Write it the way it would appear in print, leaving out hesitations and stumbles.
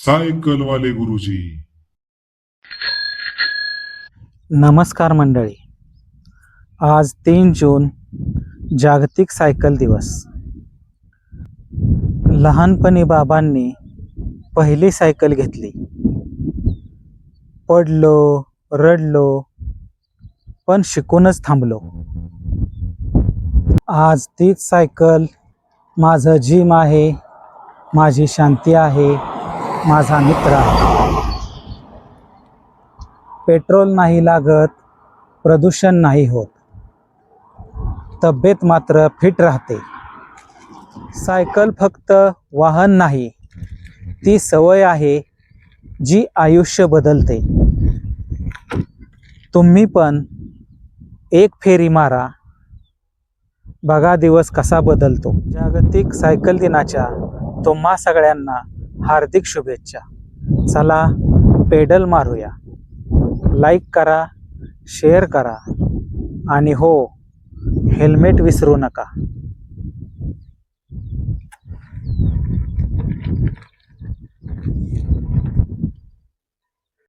सायकलवाले गुरुजी. नमस्कार मंडळी. आज 3 जून जागतिक सायकल दिवस. लहानपणी बाबांनी पहिली सायकल घेतली. पडलो, रडलो, पण शिकूनच थांबलो. आज तीच सायकल माझं जिम आहे, माझी शांती आहे, माझा मित्र आहे. पेट्रोल नाही लागत, प्रदूषण नाही होत, तब्येत मात्र फिट राहते. सायकल फक्त वाहन नाही, ती सवय आहे जी आयुष्य बदलते. तुम्ही पण एक फेरी मारा, बघा दिवस कसा बदलतो. जागतिक सायकल दिनाच्या तुम्हा सगळ्यांना हार्दिक शुभेच्छा. चला पेडल मारूया. लाईक करा, शेअर करा आणि हो, हेल्मेट विसरू नका.